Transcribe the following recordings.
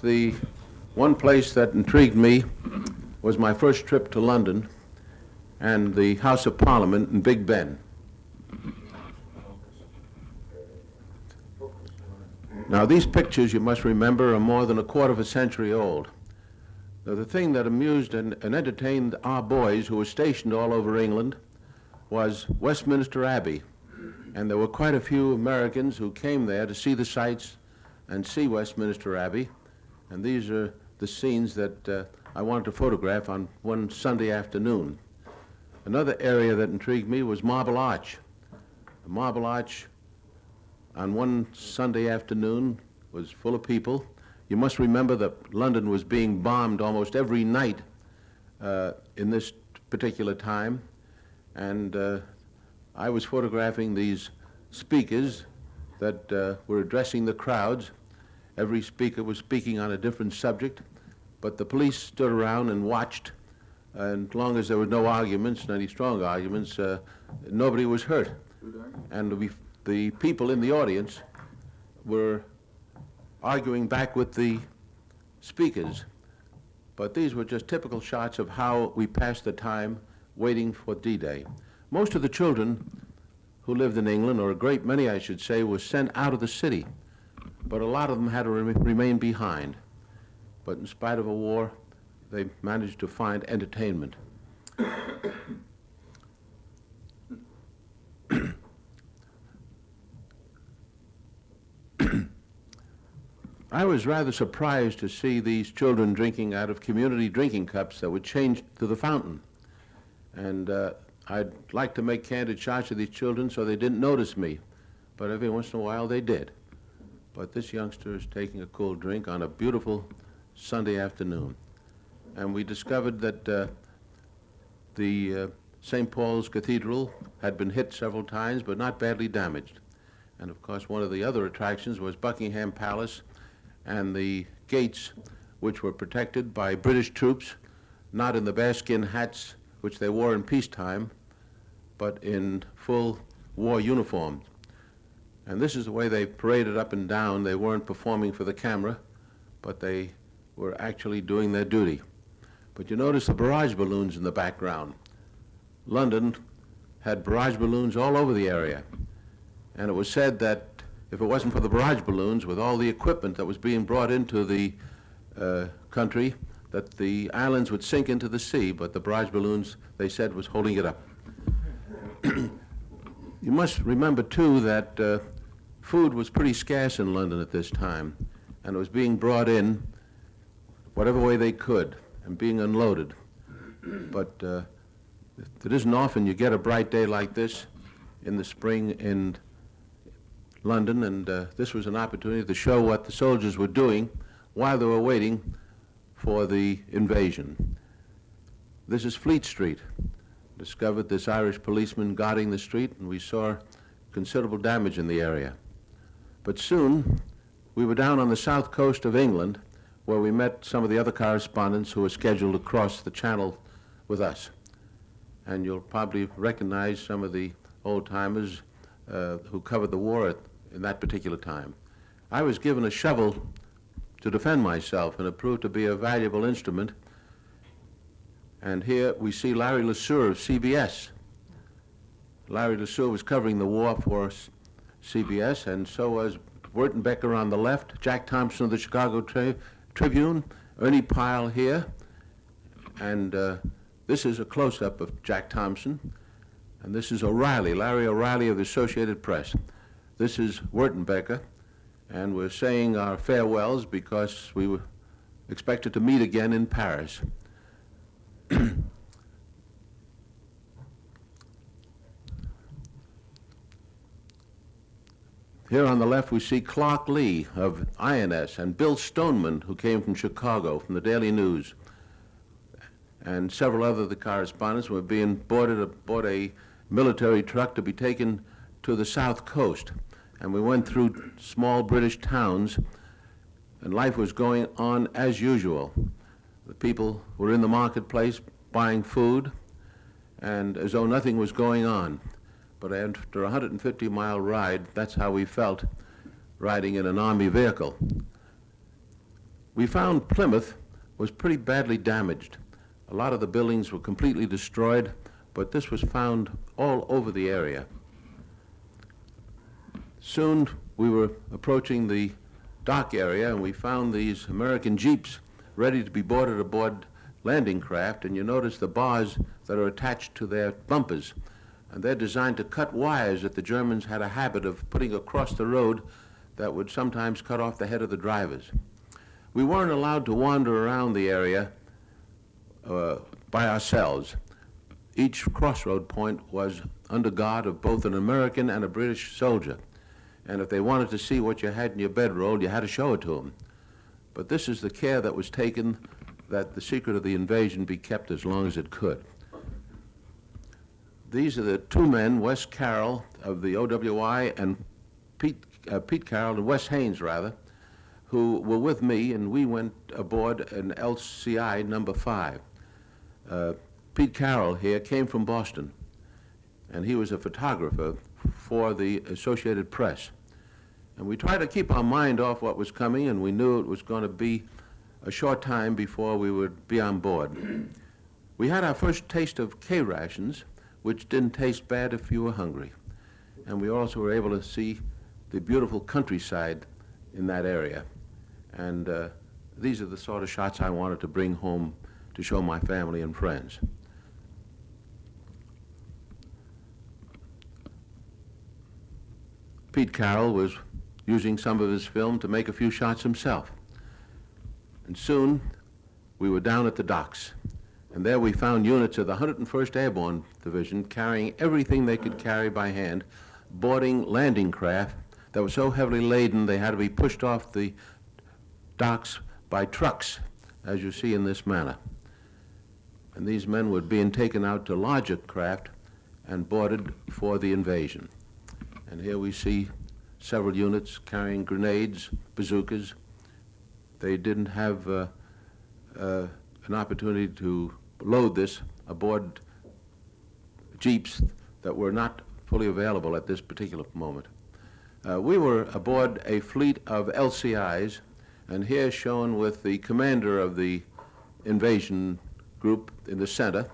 The one place that intrigued me was my first trip to London and the House of Parliament in Big Ben. Now, these pictures, you must remember, are more than a quarter of a century old. Now, the thing that amused and entertained our boys who were stationed all over England was Westminster Abbey. And there were quite a few Americans who came there to see the sights and see Westminster Abbey. And these are the scenes that I wanted to photograph on one Sunday afternoon. Another area that intrigued me was Marble Arch. The Marble Arch on one Sunday afternoon was full of people. You must remember that London was being bombed almost every night in this particular time. And I was photographing these speakers that were addressing the crowds. Every speaker was speaking on a different subject, but the police stood around and watched, and as long as there were no arguments, any strong arguments, nobody was hurt. And the people in the audience were arguing back with the speakers. But these were just typical shots of how we passed the time waiting for D-Day. Most of the children who lived in England, or a great many, I should say, were sent out of the city. But a lot of them had to remain behind. But in spite of a war, they managed to find entertainment. I was rather surprised to see these children drinking out of community drinking cups that were changed to the fountain. And I'd like to make candid shots of these children so they didn't notice me, but every once in a while they did. But this youngster is taking a cool drink on a beautiful Sunday afternoon. And we discovered that the St. Paul's Cathedral had been hit several times, but not badly damaged. And of course, one of the other attractions was Buckingham Palace and the gates, which were protected by British troops, not in the bearskin hats which they wore in peacetime, but in full war uniforms. And this is the way they paraded up and down. They weren't performing for the camera, but they were actually doing their duty. But you notice the barrage balloons in the background. London had barrage balloons all over the area. And it was said that if it wasn't for the barrage balloons, with all the equipment that was being brought into the country, that the islands would sink into the sea, but the barrage balloons, they said, was holding it up. You must remember, too, that food was pretty scarce in London at this time, and it was being brought in whatever way they could and being unloaded. But it isn't often you get a bright day like this in the spring in London, and this was an opportunity to show what the soldiers were doing while they were waiting for the invasion. This is Fleet Street. Discovered this Irish policeman guarding the street, and we saw considerable damage in the area. But soon, we were down on the south coast of England, where we met some of the other correspondents who were scheduled to cross the channel with us. And you'll probably recognize some of the old-timers who covered the war in that particular time. I was given a shovel to defend myself, and it proved to be a valuable instrument. And here we see Larry LeSueur of CBS. Larry LeSueur was covering the war for CBS, and so was Wertenbecker on the left, Jack Thompson of the Chicago Tribune, Ernie Pyle here, and this is a close-up of Jack Thompson, and this is O'Reilly, Larry O'Reilly of the Associated Press. This is Wertenbecker, and we're saying our farewells because we were expected to meet again in Paris. Here on the left we see Clark Lee of INS and Bill Stoneman, who came from Chicago, from the Daily News, and several other of the correspondents were being aboard a military truck to be taken to the south coast. And we went through small British towns, and life was going on as usual. The people were in the marketplace buying food, and as though nothing was going on. But after a 150-mile ride, that's how we felt riding in an Army vehicle. We found Plymouth was pretty badly damaged. A lot of the buildings were completely destroyed, but this was found all over the area. Soon we were approaching the dock area, and we found these American jeeps ready to be boarded aboard landing craft, and you notice the bars that are attached to their bumpers, and they're designed to cut wires that the Germans had a habit of putting across the road that would sometimes cut off the head of the drivers. We weren't allowed to wander around the area by ourselves. Each crossroad point was under guard of both an American and a British soldier, and if they wanted to see what you had in your bedroll, you had to show it to them. But this is the care that was taken that the secret of the invasion be kept as long as it could. These are the two men, Wes Carroll of the OWI and Pete Carroll and Wes Haynes, rather, who were with me, and we went aboard an LCI number 5. Pete Carroll here came from Boston, and he was a photographer for the Associated Press. And we tried to keep our mind off what was coming, and we knew it was going to be a short time before we would be on board. We had our first taste of K-rations, which didn't taste bad if you were hungry. And we also were able to see the beautiful countryside in that area. And these are the sort of shots I wanted to bring home to show my family and friends. Pete Carroll was using some of his film to make a few shots himself. And soon we were down at the docks, and there we found units of the 101st Airborne Division carrying everything they could carry by hand, boarding landing craft that were so heavily laden they had to be pushed off the docks by trucks, as you see in this manner. And these men were being taken out to larger craft and boarded for the invasion. And here we see several units carrying grenades, bazookas. They didn't have an opportunity to load this aboard jeeps that were not fully available at this particular moment. We were aboard a fleet of LCIs, and here shown with the commander of the invasion group in the center,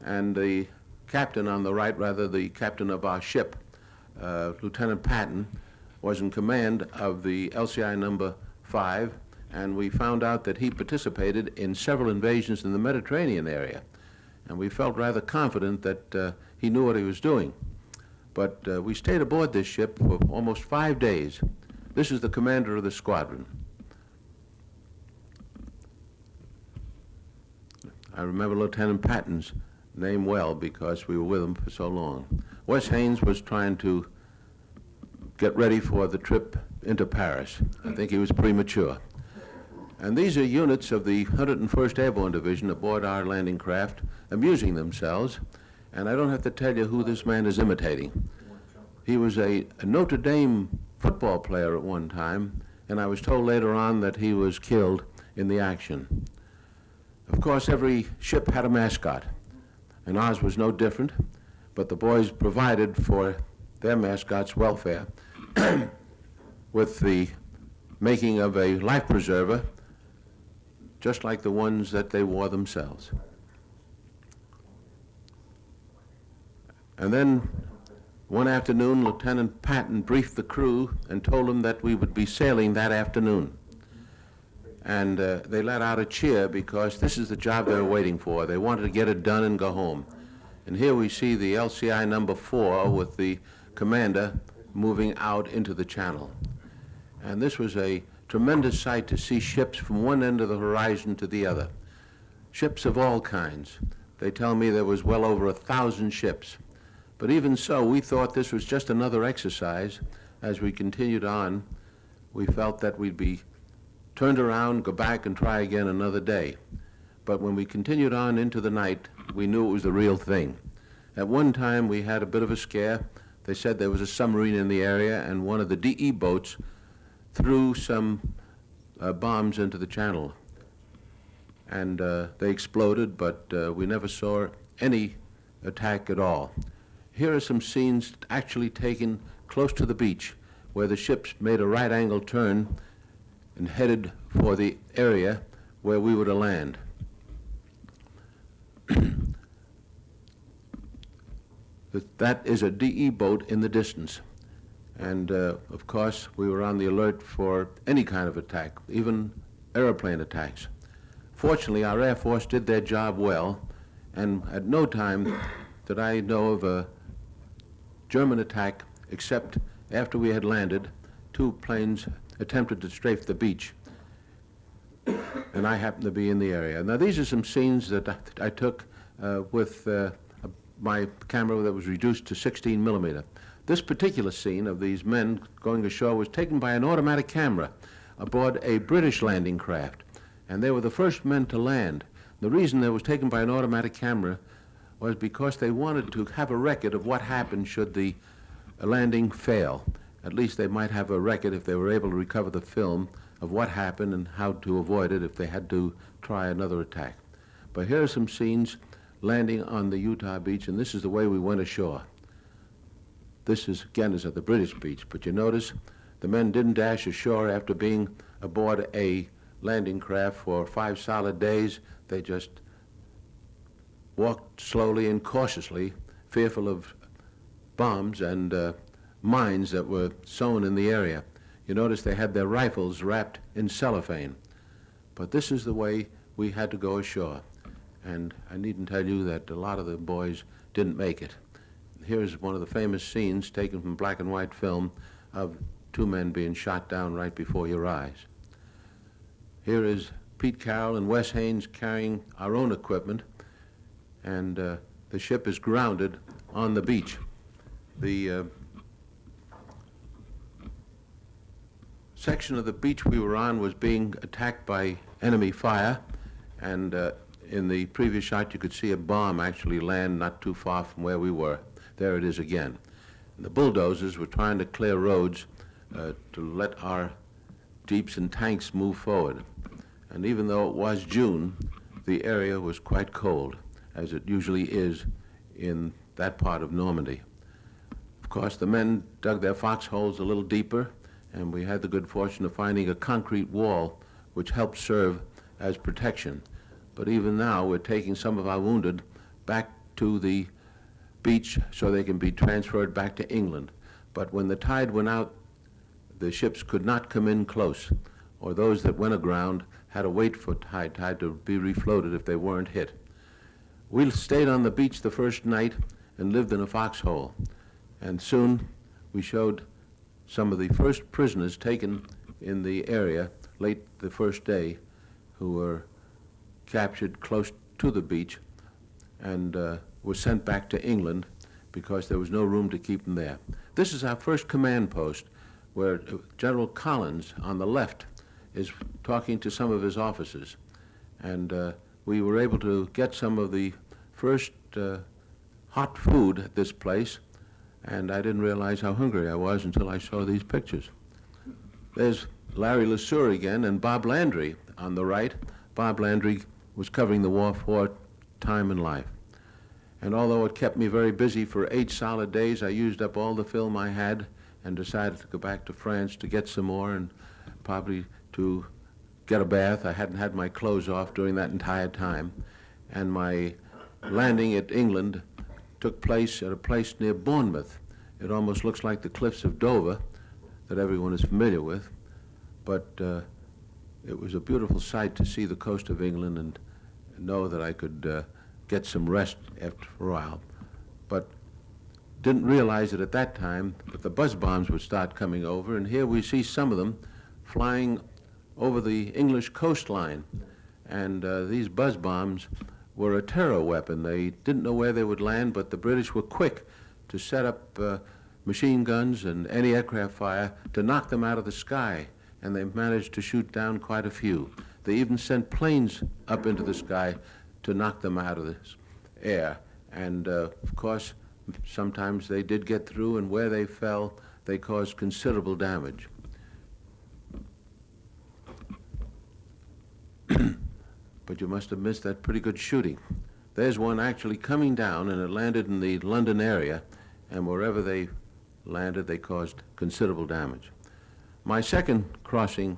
and the captain on the right, rather the captain of our ship, Lieutenant Patton, was in command of the LCI number 5, and we found out that he participated in several invasions in the Mediterranean area, and we felt rather confident that he knew what he was doing. But we stayed aboard this ship for almost 5 days. This is the commander of the squadron. I remember Lieutenant Patton's name well because we were with him for so long. Wes Haynes was trying to get ready for the trip into Paris. I think he was premature. And these are units of the 101st Airborne Division aboard our landing craft, amusing themselves. And I don't have to tell you who this man is imitating. He was a Notre Dame football player at one time, and I was told later on that he was killed in the action. Of course, every ship had a mascot, and ours was no different, but the boys provided for their mascot's welfare with the making of a life preserver, just like the ones that they wore themselves. And then one afternoon, Lieutenant Patton briefed the crew and told them that we would be sailing that afternoon. And they let out a cheer because this is the job they were waiting for. They wanted to get it done and go home. And here we see the LCI number 4 with the commander moving out into the channel. And this was a tremendous sight to see ships from one end of the horizon to the other. Ships of all kinds. They tell me there was well over 1,000 ships. But even so, we thought this was just another exercise. As we continued on, we felt that we'd be turned around, go back and try again another day. But when we continued on into the night, we knew it was the real thing. At one time, we had a bit of a scare. They said there was a submarine in the area, and one of the DE boats threw some bombs into the channel. And they exploded, but we never saw any attack at all. Here are some scenes actually taken close to the beach, where the ships made a right-angle turn and headed for the area where we were to land. That is a DE boat in the distance. And of course, we were on the alert for any kind of attack, even airplane attacks. Fortunately, our Air Force did their job well, and at no time did I know of a German attack except after we had landed. 2 planes attempted to strafe the beach, and I happened to be in the area. Now, these are some scenes that I took with my camera that was reduced to 16 millimeter. This particular scene of these men going ashore was taken by an automatic camera aboard a British landing craft, and they were the first men to land. The reason it was taken by an automatic camera was because they wanted to have a record of what happened should the landing fail. At least they might have a record if they were able to recover the film of what happened and how to avoid it if they had to try another attack. But here are some scenes landing on the Utah beach, and this is the way we went ashore. This is, again, is at the British beach, but you notice the men didn't dash ashore after being aboard a landing craft for 5 solid days. They just walked slowly and cautiously, fearful of bombs and mines that were sown in the area. You notice they had their rifles wrapped in cellophane. But this is the way we had to go ashore. And I needn't tell you that a lot of the boys didn't make it. Here's one of the famous scenes taken from black and white film of 2 men being shot down right before your eyes. Here is Pete Carroll and Wes Haynes carrying our own equipment, and the ship is grounded on the beach. The section of the beach we were on was being attacked by enemy fire, and in the previous shot you could see a bomb actually land not too far from where we were. There it is again. And the bulldozers were trying to clear roads to let our jeeps and tanks move forward. And even though it was June, the area was quite cold, as it usually is in that part of Normandy. Of course, the men dug their foxholes a little deeper, and we had the good fortune of finding a concrete wall which helped serve as protection. But even now, we're taking some of our wounded back to the beach so they can be transferred back to England. But when the tide went out, the ships could not come in close, or those that went aground had to wait for tide to be refloated if they weren't hit. We stayed on the beach the first night and lived in a foxhole, and soon we showed some of the first prisoners taken in the area late the first day who were captured close to the beach and were sent back to England because there was no room to keep them there. This is our first command post, where General Collins on the left is talking to some of his officers. And we were able to get some of the first hot food at this place, and I didn't realize how hungry I was until I saw these pictures. There's Larry LeSueur again and Bob Landry on the right. Bob Landry was covering the war for Time and Life. And although it kept me very busy for 8 solid days, I used up all the film I had and decided to go back to France to get some more and probably to get a bath. I hadn't had my clothes off during that entire time. And my landing at England took place at a place near Bournemouth. It almost looks like the cliffs of Dover that everyone is familiar with, but it was a beautiful sight to see the coast of England and know that I could get some rest after a while. But didn't realize it at that time that the buzz bombs would start coming over, and here we see some of them flying over the English coastline. And these buzz bombs were a terror weapon. They didn't know where they would land, but the British were quick to set up machine guns and anti-aircraft fire to knock them out of the sky, and they managed to shoot down quite a few. They even sent planes up into the sky to knock them out of the air. And of course, sometimes they did get through, and where they fell, they caused considerable damage. But you must have missed that pretty good shooting. There's one actually coming down, and it landed in the London area, and wherever they landed, they caused considerable damage. My second crossing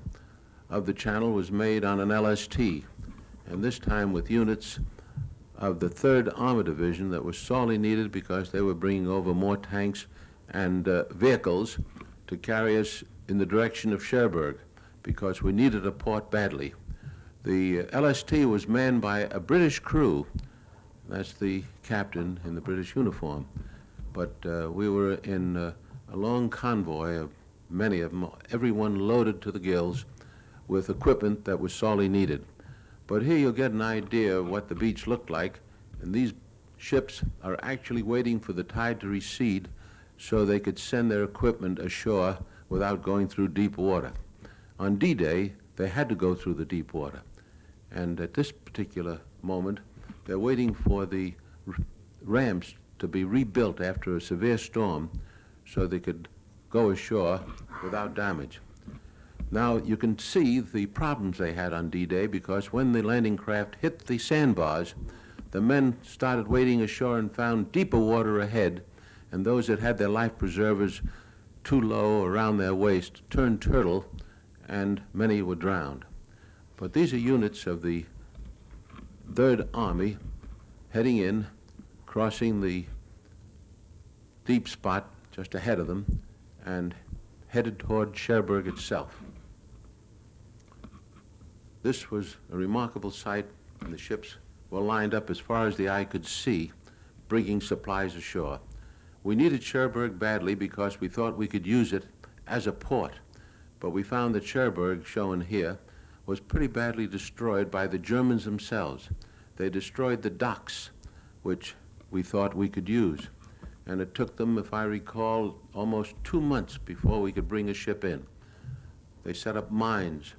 of the channel was made on an LST, and this time with units of the 3rd Armor Division that was sorely needed because they were bringing over more tanks and vehicles to carry us in the direction of Cherbourg because we needed a port badly. The LST was manned by a British crew. That's the captain in the British uniform. But we were in a long convoy of many of them, everyone loaded to the gills with equipment that was sorely needed. But here you'll get an idea of what the beach looked like, and these ships are actually waiting for the tide to recede so they could send their equipment ashore without going through deep water. On D-Day, they had to go through the deep water. And at this particular moment, they're waiting for the ramps to be rebuilt after a severe storm so they could go ashore without damage. Now, you can see the problems they had on D-Day because when the landing craft hit the sandbars, the men started wading ashore and found deeper water ahead, and those that had their life preservers too low around their waist turned turtle, and many were drowned. But these are units of the 3rd Army heading in, crossing the deep spot just ahead of them, and headed toward Cherbourg itself. This was a remarkable sight, and the ships were lined up as far as the eye could see, bringing supplies ashore. We needed Cherbourg badly because we thought we could use it as a port, but we found that Cherbourg, shown here, was pretty badly destroyed by the Germans themselves. They destroyed the docks, which we thought we could use, and it took them, if I recall, almost 2 months before we could bring a ship in. They set up mines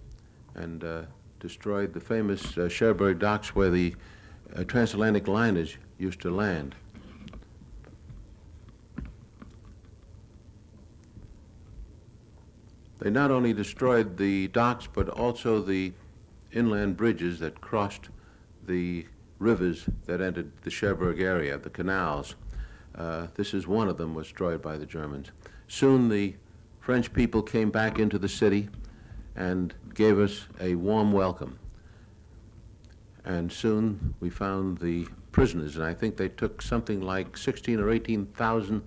and destroyed the famous Cherbourg docks where the transatlantic liners used to land. They not only destroyed the docks, but also the inland bridges that crossed the rivers that entered the Cherbourg area, the canals. This is one of them was destroyed by the Germans. Soon the French people came back into the city and gave us a warm welcome. And soon we found the prisoners, and I think they took something like 16 or 18,000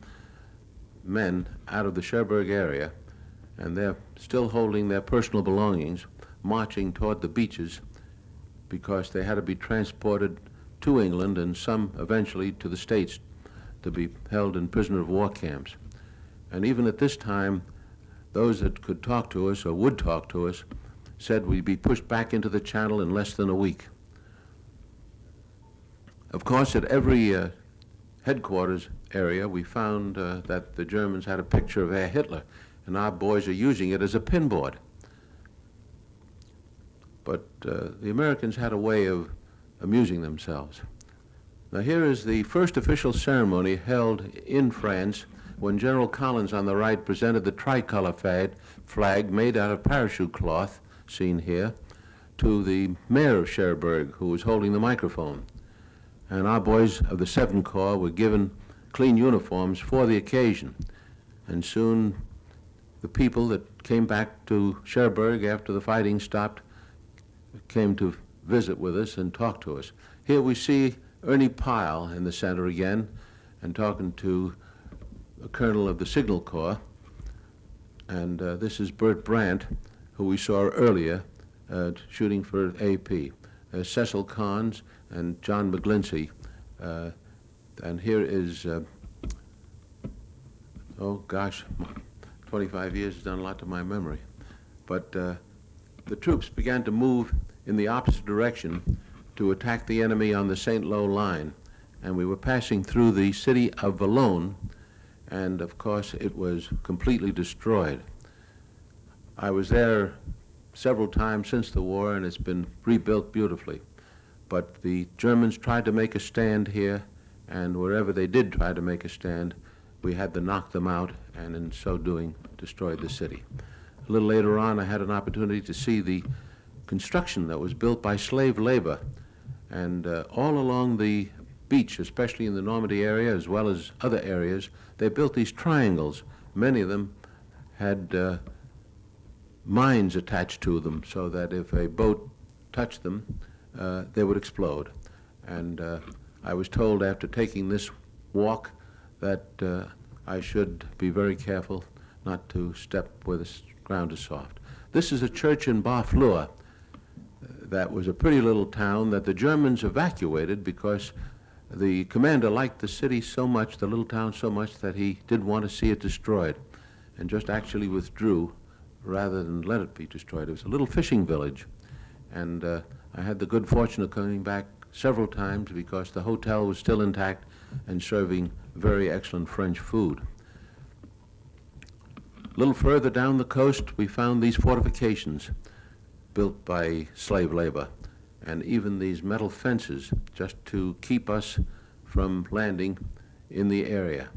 men out of the Cherbourg area, and they're still holding their personal belongings, marching toward the beaches because they had to be transported to England and some eventually to the States to be held in prisoner of war camps. And even at this time, those that could talk to us or would talk to us said we'd be pushed back into the channel in less than a week. Of course, at every headquarters area, we found that the Germans had a picture of Herr Hitler, and our boys are using it as a pinboard. But the Americans had a way of amusing themselves. Now here is the first official ceremony held in France when General Collins on the right presented the tricolor flag made out of parachute cloth, seen here, to the mayor of Cherbourg, who was holding the microphone. And our boys of the 7th Corps were given clean uniforms for the occasion. And soon the people that came back to Cherbourg after the fighting stopped came to visit with us and talk to us. Here we see Ernie Pyle in the center again and talking to a colonel of the Signal Corps. And this is Bert Brandt, who we saw earlier shooting for AP. Cecil Carnes and John McGlinchey. And here is, oh gosh, 25 years has done a lot to my memory. But the troops began to move in the opposite direction to attack the enemy on the St. Lo line. And we were passing through the city of Valognes, and of course it was completely destroyed. I was there several times since the war, and it's been rebuilt beautifully. But the Germans tried to make a stand here, and wherever they did try to make a stand, we had to knock them out, and in so doing, destroyed the city. A little later on, I had an opportunity to see the construction that was built by slave labor. And all along the beach, especially in the Normandy area, as well as other areas, they built these triangles. Many of them had mines attached to them so that if a boat touched them, they would explode. And I was told after taking this walk that I should be very careful not to step where the ground is soft. This is a church in Barfleur. That was a pretty little town that the Germans evacuated because the commander liked the city so much, the little town so much, that he didn't want to see it destroyed, and just actually withdrew rather than let it be destroyed. It was a little fishing village, and I had the good fortune of coming back several times because the hotel was still intact and serving very excellent French food. A little further down the coast, we found these fortifications built by slave labor, and even these metal fences just to keep us from landing in the area.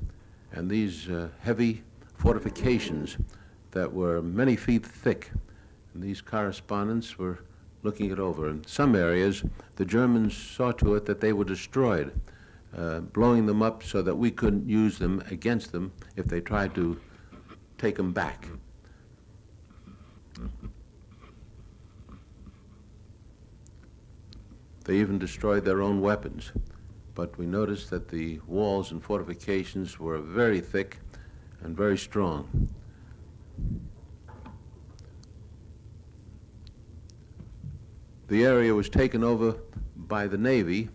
And these heavy fortifications that were many feet thick, and these correspondents were looking it over. In some areas, the Germans saw to it that they were destroyed, blowing them up so that we couldn't use them against them if they tried to take them back. They even destroyed their own weapons. But we noticed that the walls and fortifications were very thick and very strong. The area was taken over by the Navy,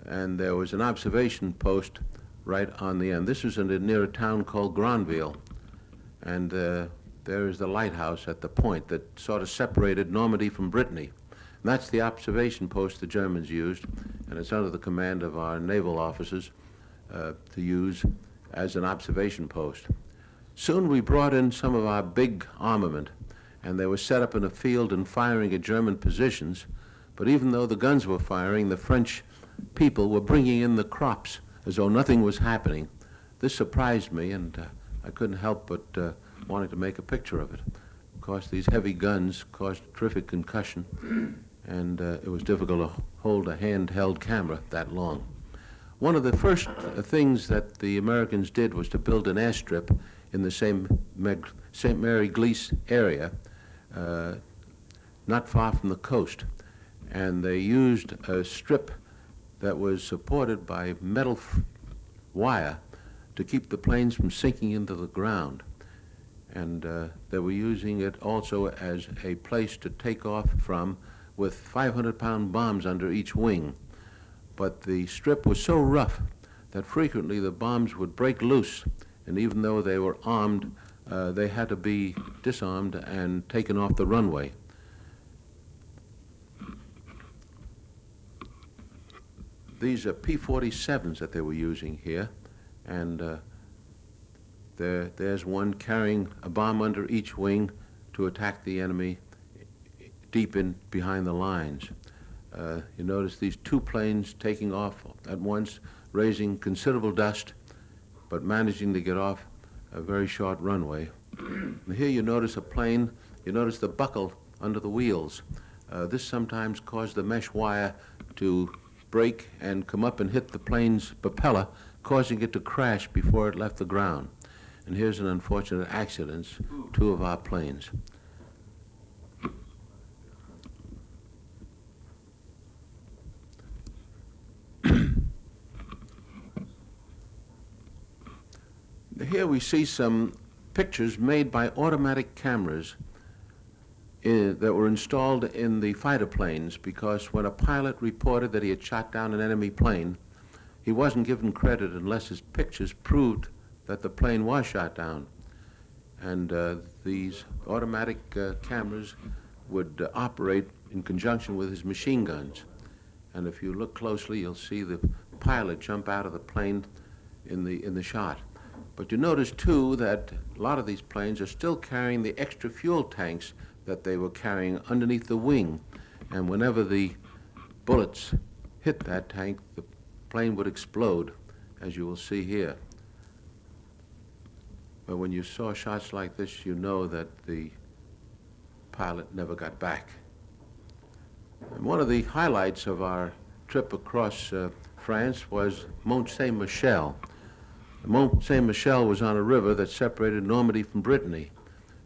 and there was an observation post right on the end. This was near a town called Granville, and there is the lighthouse at the point that sort of separated Normandy from Brittany. And that's the observation post the Germans used, and it's under the command of our naval officers to use as an observation post. Soon we brought in some of our big armament, and they were set up in a field and firing at German positions. But even though the guns were firing, the French people were bringing in the crops as though nothing was happening. This surprised me, and I couldn't help but wanting to make a picture of it. Of course, these heavy guns caused terrific concussion, and it was difficult to hold a handheld camera that long. One of the first things that the Americans did was to build an airstrip in the St. Mary Glees area, not far from the coast. And they used a strip that was supported by metal wire to keep the planes from sinking into the ground. And they were using it also as a place to take off from with 500-pound bombs under each wing. But the strip was so rough that frequently the bombs would break loose, and even though they were armed, they had to be disarmed and taken off the runway. These are P-47s that they were using here, and there's one carrying a bomb under each wing to attack the enemy deep in behind the lines. You notice these two planes taking off at once, raising considerable dust, but managing to get off a very short runway. And here you notice a plane, you notice the buckle under the wheels. This sometimes caused the mesh wire to break and come up and hit the plane's propeller, causing it to crash before it left the ground. And here's an unfortunate accident, two of our planes. Here we see some pictures made by automatic cameras that were installed in the fighter planes, because when a pilot reported that he had shot down an enemy plane, he wasn't given credit unless his pictures proved that the plane was shot down. And these automatic cameras would operate in conjunction with his machine guns. And if you look closely, you'll see the pilot jump out of the plane in the shot. But you notice, too, that a lot of these planes are still carrying the extra fuel tanks that they were carrying underneath the wing. And whenever the bullets hit that tank, the plane would explode, as you will see here. But when you saw shots like this, you know that the pilot never got back. And one of the highlights of our trip across France was Mont Saint-Michel. Mont Saint-Michel was on a river that separated Normandy from Brittany.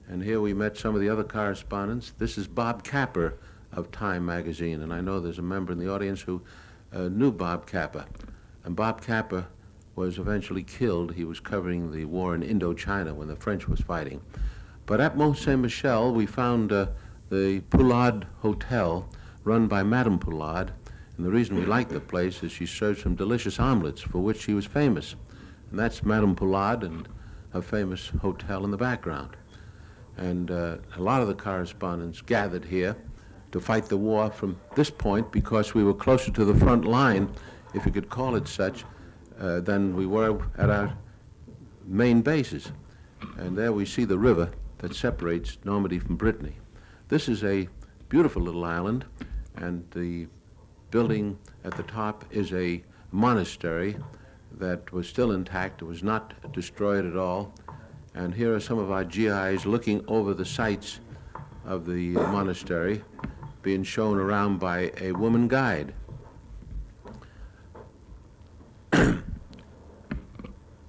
And here we met some of the other correspondents. This is Bob Capper of Time magazine, and I know there's a member in the audience who knew Bob Capper. And Bob Capper was eventually killed. He was covering the war in Indochina when the French was fighting. But at Mont Saint-Michel, we found the Poulard Hotel, run by Madame Poulard. And the reason we liked the place is she served some delicious omelets for which she was famous. And that's Madame Poulard and her famous hotel in the background. And a lot of the correspondents gathered here to fight the war from this point because we were closer to the front line, if you could call it such, than we were at our main bases. And there we see the river that separates Normandy from Brittany. This is a beautiful little island, and the building at the top is a monastery that was still intact. It was not destroyed at all. And here are some of our GIs looking over the sights of the monastery, being shown around by a woman guide.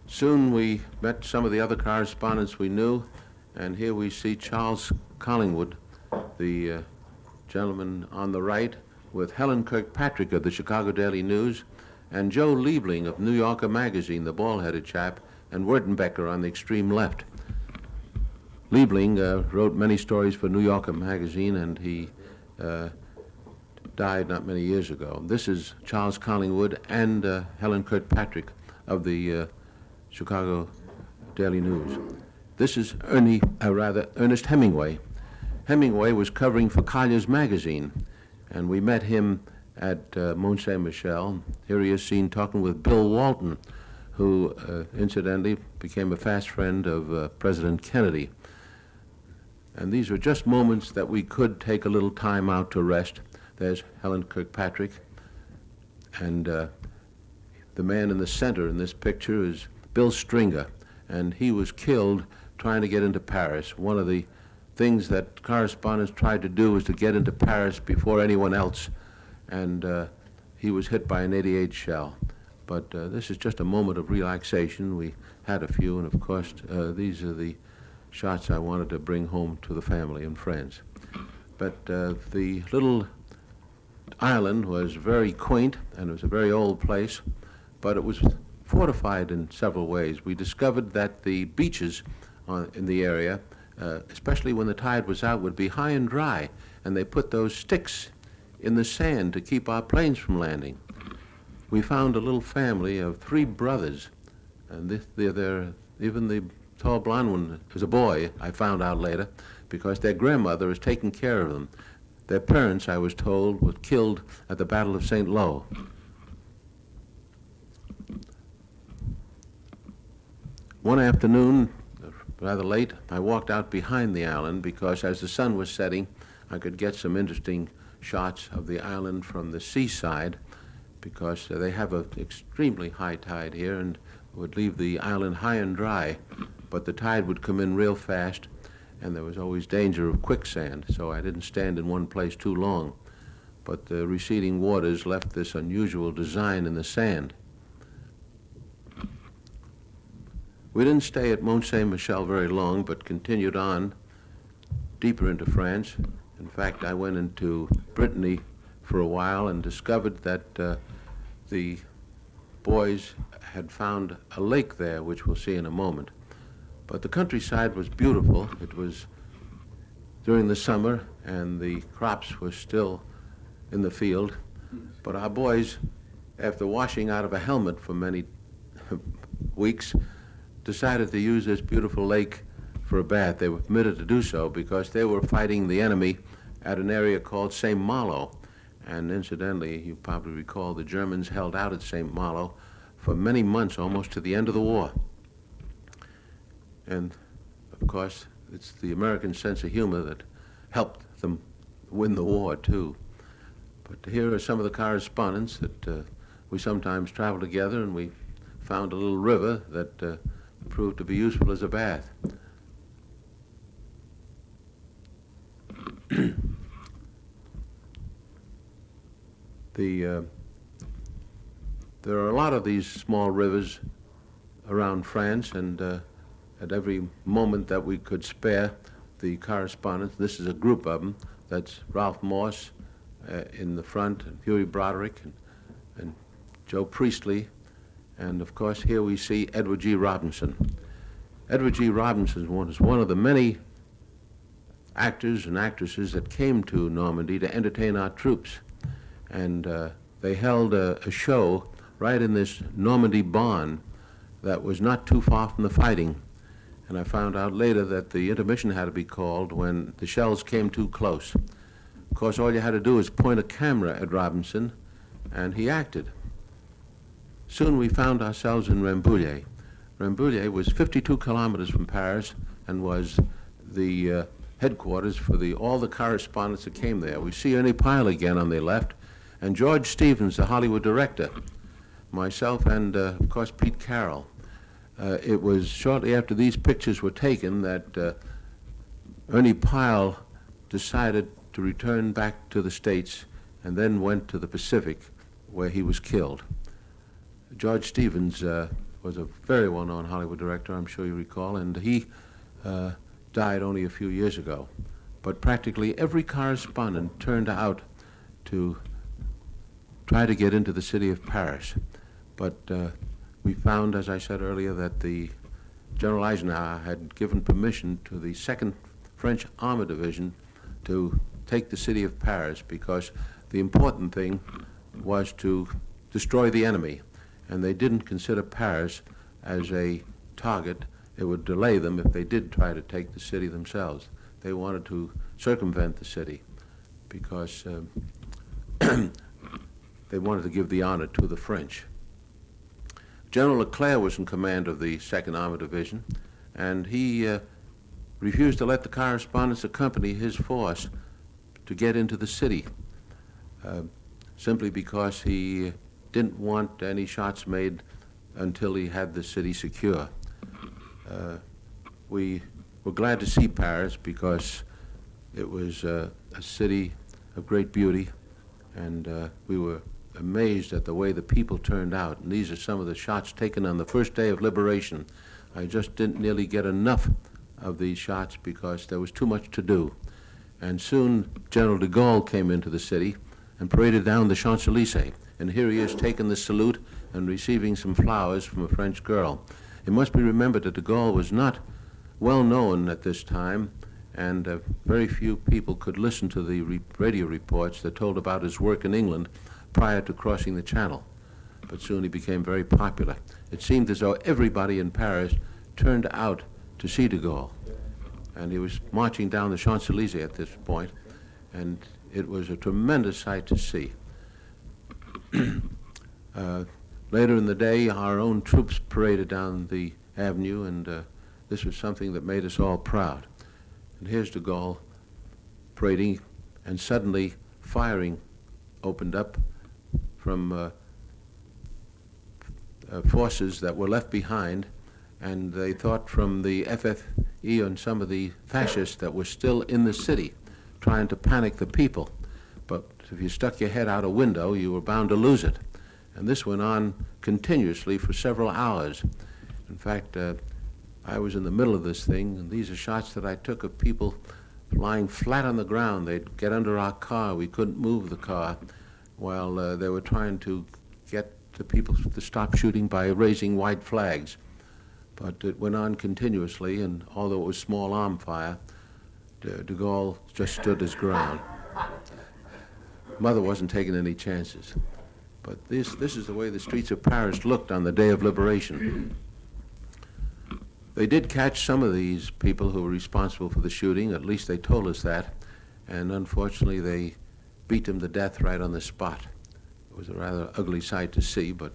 Soon we met some of the other correspondents we knew, and here we see Charles Collingwood, the gentleman on the right, with Helen Kirkpatrick of the Chicago Daily News, and Joe Liebling of New Yorker magazine, the bald-headed chap, and Wertenbecker on the extreme left. Liebling wrote many stories for New Yorker magazine, and he died not many years ago. This is Charles Collingwood and Helen Kirkpatrick of the Chicago Daily News. This is Ernest Hemingway. Hemingway was covering for Collier's magazine, and we met him at Mont Saint-Michel. Here he is seen talking with Bill Walton, who incidentally became a fast friend of President Kennedy. And these were just moments that we could take a little time out to rest. There's Helen Kirkpatrick, and the man in the center in this picture is Bill Stringer, and he was killed trying to get into Paris. One of the things that correspondents tried to do was to get into Paris before anyone else, and he was hit by an 88 shell. But this is just a moment of relaxation. We had a few, and of course, these are the shots I wanted to bring home to the family and friends. But the little island was very quaint, and it was a very old place, but it was fortified in several ways. We discovered that the beaches in the area, especially when the tide was out, would be high and dry, and they put those sticks in the sand to keep our planes from landing. We found a little family of 3 brothers, and even the tall blonde one was a boy, I found out later, because their grandmother was taking care of them. Their parents, I was told, were killed at the Battle of St. Lo. One afternoon, rather late, I walked out behind the island because as the sun was setting, I could get some interesting shots of the island from the seaside, because they have an extremely high tide here and would leave the island high and dry, but the tide would come in real fast, and there was always danger of quicksand, so I didn't stand in one place too long. But the receding waters left this unusual design in the sand. We didn't stay at Mont Saint-Michel very long, but continued on deeper into France. In fact, I went into Brittany for a while and discovered that the boys had found a lake there, which we'll see in a moment. But the countryside was beautiful. It was during the summer, and the crops were still in the field. But our boys, after washing out of a helmet for many weeks, decided to use this beautiful lake for a bath. They were permitted to do so because they were fighting the enemy at an area called St. Malo. And incidentally, you probably recall the Germans held out at St. Malo for many months, almost to the end of the war. And of course, it's the American sense of humor that helped them win the war, too. But here are some of the correspondents that we sometimes travel together, and we found a little river that proved to be useful as a bath. There are a lot of these small rivers around France, and at every moment that we could spare, the correspondents. This is a group of them. That's Ralph Morse in the front, and Huey Broderick, and Joe Priestley, and of course here we see Edward G. Robinson. Edward G. Robinson was one of the many actors and actresses that came to Normandy to entertain our troops, and they held a show right in this Normandy barn that was not too far from the fighting. And I found out later that the intermission had to be called when the shells came too close. Of course, all you had to do was point a camera at Robinson, and he acted. Soon we found ourselves in Rambouillet. Rambouillet was 52 kilometers from Paris and was the headquarters for all the correspondents that came there. We see Ernie Pyle again on the left, and George Stevens, the Hollywood director, myself, and of course Pete Carroll. It was shortly after these pictures were taken that Ernie Pyle decided to return back to the States and then went to the Pacific, where he was killed. George Stevens was a very well-known Hollywood director, I'm sure you recall, and he died only a few years ago. But practically every correspondent turned out to try to get into the city of Paris. But we found, as I said earlier, that the General Eisenhower had given permission to the 2nd French Armored Division to take the city of Paris, because the important thing was to destroy the enemy, and they didn't consider Paris as a target. It would delay them if they did try to take the city themselves. They wanted to circumvent the city because they wanted to give the honor to the French. General Leclerc was in command of the 2nd Armored Division, and he refused to let the correspondents accompany his force to get into the city, simply because he didn't want any shots made until he had the city secure. We were glad to see Paris because it was a city of great beauty, and we were amazed at the way the people turned out. And these are some of the shots taken on the first day of liberation. I just didn't nearly get enough of these shots because there was too much to do. And soon General de Gaulle came into the city and paraded down the Champs-Élysées. And here he is taking the salute and receiving some flowers from a French girl. It must be remembered that de Gaulle was not well known at this time, and very few people could listen to the radio reports that told about his work in England prior to crossing the Channel. But soon he became very popular. It seemed as though everybody in Paris turned out to see de Gaulle. And he was marching down the Champs-Élysées at this point, and it was a tremendous sight to see. Later in the day, our own troops paraded down the avenue, and this was something that made us all proud. And here's de Gaulle parading, and suddenly firing opened up from forces that were left behind, and they thought from the FFE and some of the fascists that were still in the city trying to panic the people. But if you stuck your head out a window, you were bound to lose it. And this went on continuously for several hours. In fact, I was in the middle of this thing, and these are shots that I took of people lying flat on the ground. They'd get under our car. We couldn't move the car while they were trying to get the people to stop shooting by raising white flags. But it went on continuously, and although it was small arm fire, de Gaulle just stood his ground. Mother wasn't taking any chances. But this is the way the streets of Paris looked on the day of liberation. They did catch some of these people who were responsible for the shooting, at least they told us that, and unfortunately they beat them to death right on the spot. It was a rather ugly sight to see, but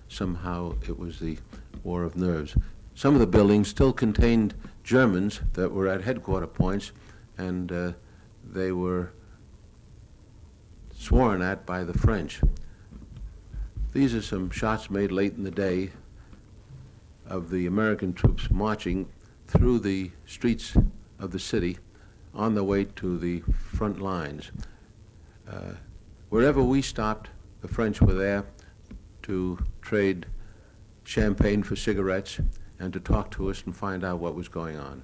somehow it was the war of nerves. Some of the buildings still contained Germans that were at headquarter points, and they were sworn at by the French. These are some shots made late in the day of the American troops marching through the streets of the city on the way to the front lines. Wherever we stopped, the French were there to trade champagne for cigarettes and to talk to us and find out what was going on.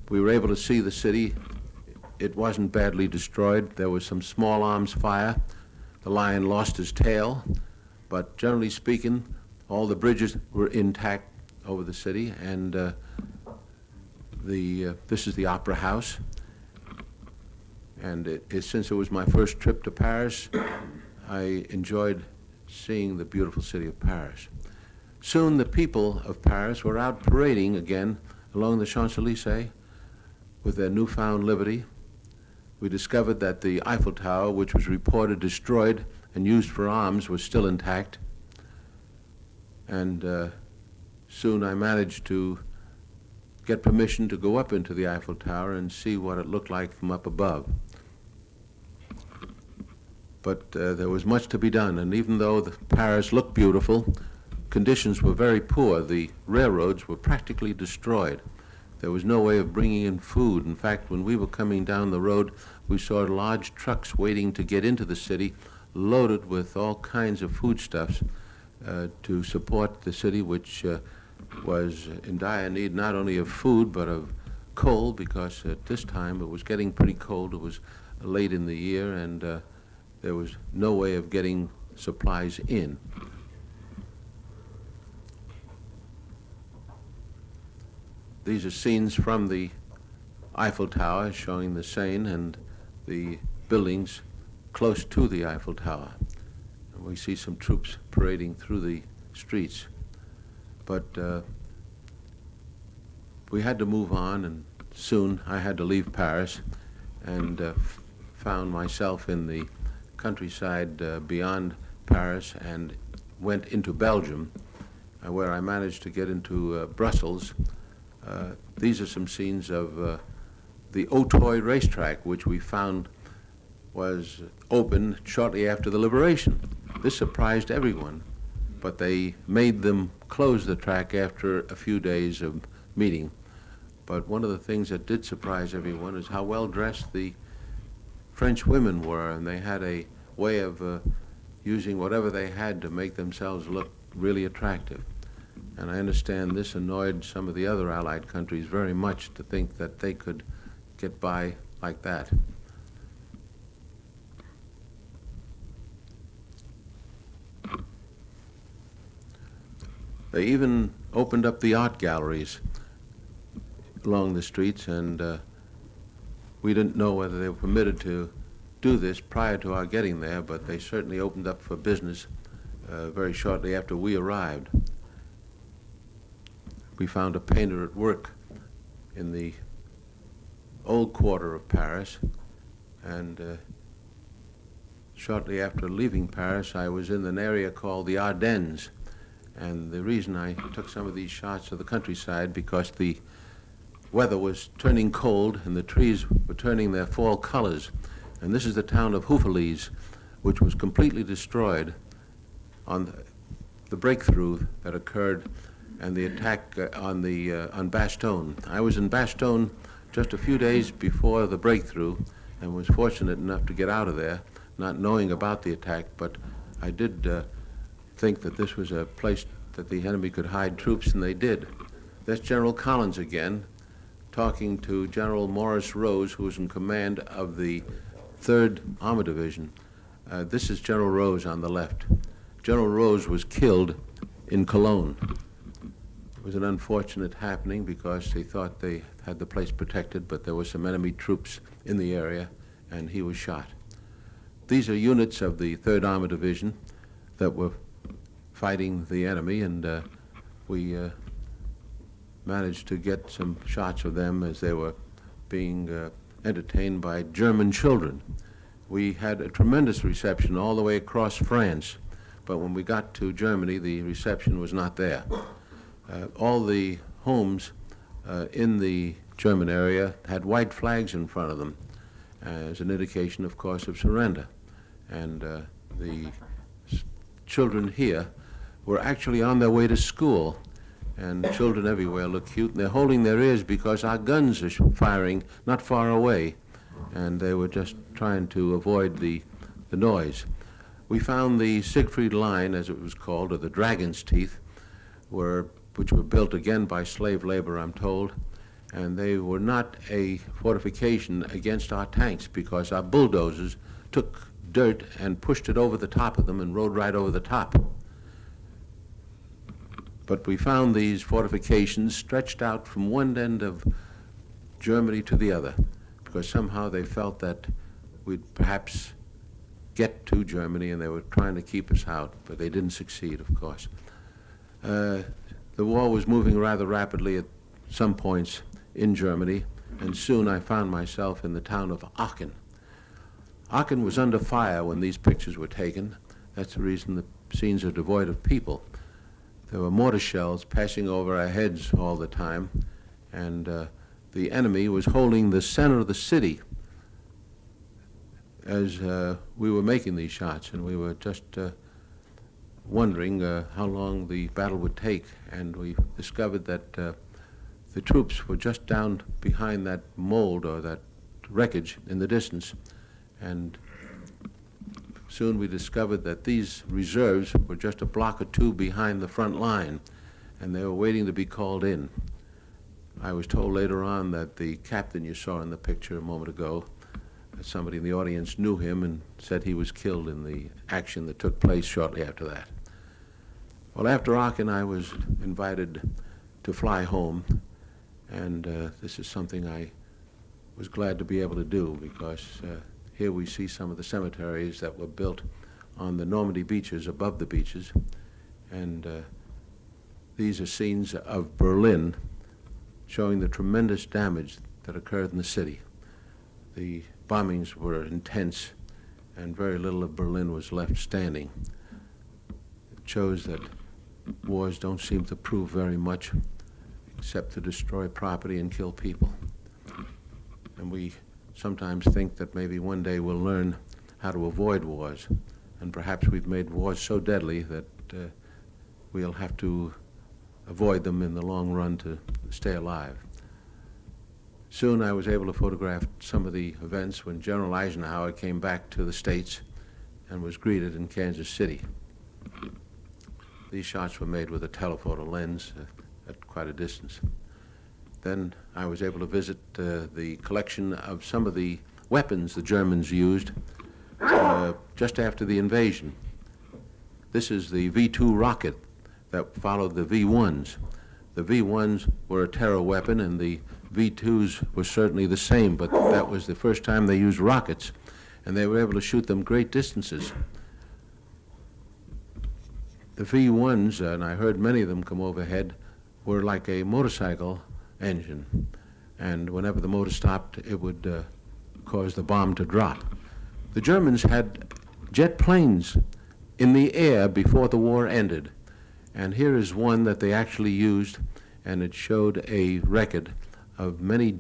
We were able to see the city. It wasn't badly destroyed. There was some small arms fire. The lion lost his tail, but generally speaking, all the bridges were intact over the city, and this is the Opera House. And since it was my first trip to Paris, I enjoyed seeing the beautiful city of Paris. Soon the people of Paris were out parading again along the Champs-Élysées with their newfound liberty. We discovered that the Eiffel Tower, which was reported destroyed and used for arms, was still intact. And soon I managed to get permission to go up into the Eiffel Tower and see what it looked like from up above. But there was much to be done, and even though Paris looked beautiful, conditions were very poor. The railroads were practically destroyed. There was no way of bringing in food. In fact, when we were coming down the road, we saw large trucks waiting to get into the city, loaded with all kinds of foodstuffs to support the city, which was in dire need not only of food but of coal, because at this time it was getting pretty cold. It was late in the year, and there was no way of getting supplies in. These are scenes from the Eiffel Tower showing the Seine and the buildings close to the Eiffel Tower. And we see some troops parading through the streets. But we had to move on, and soon I had to leave Paris and found myself in the countryside beyond Paris and went into Belgium, where I managed to get into Brussels. These are some scenes of the Auteuil racetrack, which we found was opened shortly after the liberation. This surprised everyone, but they made them close the track after a few days of meeting. But one of the things that did surprise everyone is how well dressed the French women were, and they had a way of using whatever they had to make themselves look really attractive. And I understand this annoyed some of the other Allied countries very much, to think that they could get by like that. They even opened up the art galleries along the streets, and we didn't know whether they were permitted to do this prior to our getting there, but they certainly opened up for business very shortly after we arrived. We found a painter at work in the old quarter of Paris, and shortly after leaving Paris, I was in an area called the Ardennes. And the reason I took some of these shots of the countryside, because the weather was turning cold and the trees were turning their fall colors. And this is the town of Houffalize, which was completely destroyed on the breakthrough that occurred and the attack on Bastogne. I was in Bastogne just a few days before the breakthrough and was fortunate enough to get out of there, not knowing about the attack, but I did think that this was a place that the enemy could hide troops, and they did. That's General Collins again, talking to General Morris Rose, who was in command of the 3rd Armor Division. This is General Rose on the left. General Rose was killed in Cologne. It was an unfortunate happening because they thought they had the place protected, but there were some enemy troops in the area, and he was shot. These are units of the 3rd Armor Division that were fighting the enemy, and we managed to get some shots of them as they were being entertained by German children. We had a tremendous reception all the way across France, but when we got to Germany, the reception was not there. All the homes in the German area had white flags in front of them as an indication, of course, of surrender. And the children here were actually on their way to school, and children everywhere look cute, and they're holding their ears because our guns are firing not far away, and they were just trying to avoid the noise. We found the Siegfried Line, as it was called, or the Dragon's Teeth, which were built again by slave labor, I'm told, And they were not a fortification against our tanks because our bulldozers took dirt and pushed it over the top of them and rode right over the top. But we found these fortifications stretched out from one end of Germany to the other, because somehow they felt that we'd perhaps get to Germany, and they were trying to keep us out, but they didn't succeed, of course. The war was moving rather rapidly at some points in Germany, and soon I found myself in the town of Aachen. Aachen was under fire when these pictures were taken. That's the reason the scenes are devoid of people. There were mortar shells passing over our heads all the time, and the enemy was holding the center of the city as we were making these shots, and we were just wondering how long the battle would take, and we discovered that the troops were just down behind that mold or that wreckage in the distance, and soon we discovered that these reserves were just a block or two behind the front line, and they were waiting to be called in. I was told later on that the captain you saw in the picture a moment ago, somebody in the audience knew him and said he was killed in the action that took place shortly after that. Well, after Aachen, I was invited to fly home, and this is something I was glad to be able to do, because here we see some of the cemeteries that were built on the Normandy beaches, above the beaches, and these are scenes of Berlin showing the tremendous damage that occurred in the city. The bombings were intense, and very little of Berlin was left standing. It shows that wars don't seem to prove very much except to destroy property and kill people. And we sometimes think that maybe one day we'll learn how to avoid wars, and perhaps we've made wars so deadly that we'll have to avoid them in the long run to stay alive. Soon I was able to photograph some of the events when General Eisenhower came back to the States and was greeted in Kansas City. These shots were made with a telephoto lens at quite a distance. Then I was able to visit the collection of some of the weapons the Germans used just after the invasion. This is the V-2 rocket that followed the V-1s. The V-1s were a terror weapon, and the V-2s were certainly the same, but that was the first time they used rockets, and they were able to shoot them great distances. The V-1s, and I heard many of them come overhead, were like a motorcycle engine, and whenever the motor stopped, it would cause the bomb to drop. The Germans had jet planes in the air before the war ended, and here is one that they actually used, and it showed a record of many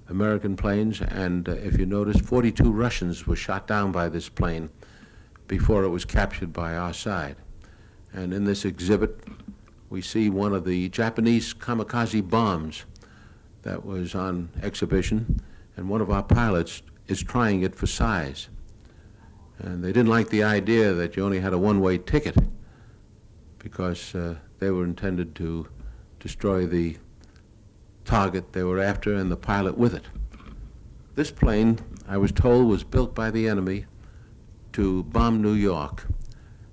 American planes, and if you notice, 42 Russians were shot down by this plane before it was captured by our side. And in this exhibit, we see one of the Japanese kamikaze bombs that was on exhibition, and one of our pilots is trying it for size. And they didn't like the idea that you only had a one-way ticket, because they were intended to destroy the target they were after and the pilot with it. This plane, I was told, was built by the enemy to bomb New York,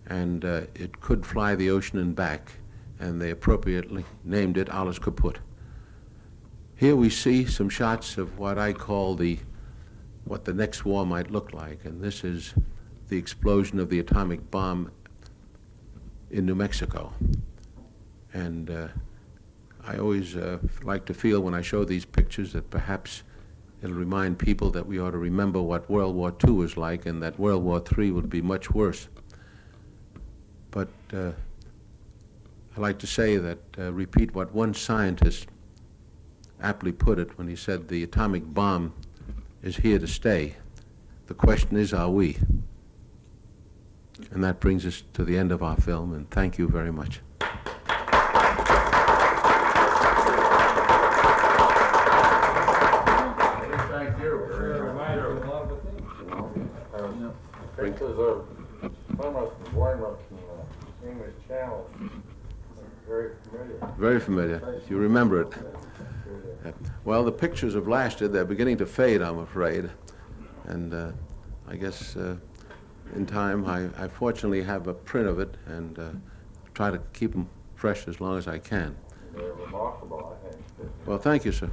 and it could fly the ocean and back, and they appropriately named it Alles Kaputt. Here we see some shots of what I call what the next war might look like, and this is the explosion of the atomic bomb in New Mexico. And I always like to feel when I show these pictures that perhaps it'll remind people that we ought to remember what World War II was like, and that World War III would be much worse. But I like to say that, repeat what one scientist aptly put it when he said, the atomic bomb is here to stay. The question is, are we? And that brings us to the end of our film, and thank you very much. Thank you. Pictures of Plymouth and Bournemouth and English Channel. Very familiar. Very familiar. You remember it. Well, the pictures have lasted. They're beginning to fade, I'm afraid. And I guess in time, I fortunately have a print of it and try to keep them fresh as long as I can. They're remarkable, I think. Well, thank you, sir.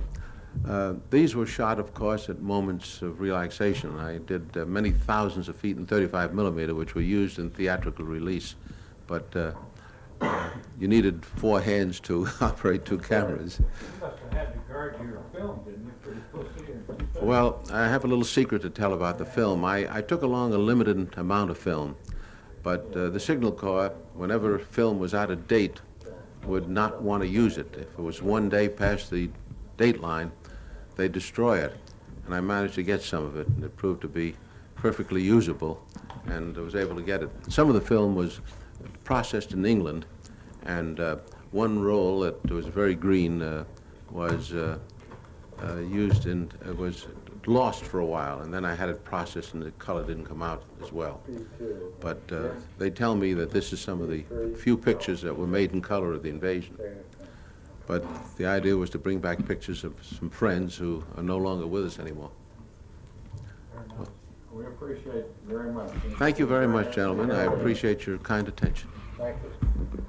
These were shot, of course, at moments of relaxation. I did many thousands of feet in 35 millimeter, which were used in theatrical release. But you needed 4 hands to operate 2 cameras. You must have had to guard your film, didn't you, pretty closely? Well, I have a little secret to tell about the film. I took along a limited amount of film, but the Signal Corps, whenever film was out of date, would not want to use it. If it was 1 day past the date line, they'd destroy it. And I managed to get some of it, and it proved to be perfectly usable, and I was able to get it. Some of the film was processed in England, and one roll that was very green was used in, was lost for a while, and then I had it processed and the color didn't come out as well. But they tell me that this is some of the few pictures that were made in color of the invasion. But the idea was to bring back pictures of some friends who are no longer with us anymore. We appreciate it very much. Thank you very much, gentlemen. I appreciate your kind attention. Thank you.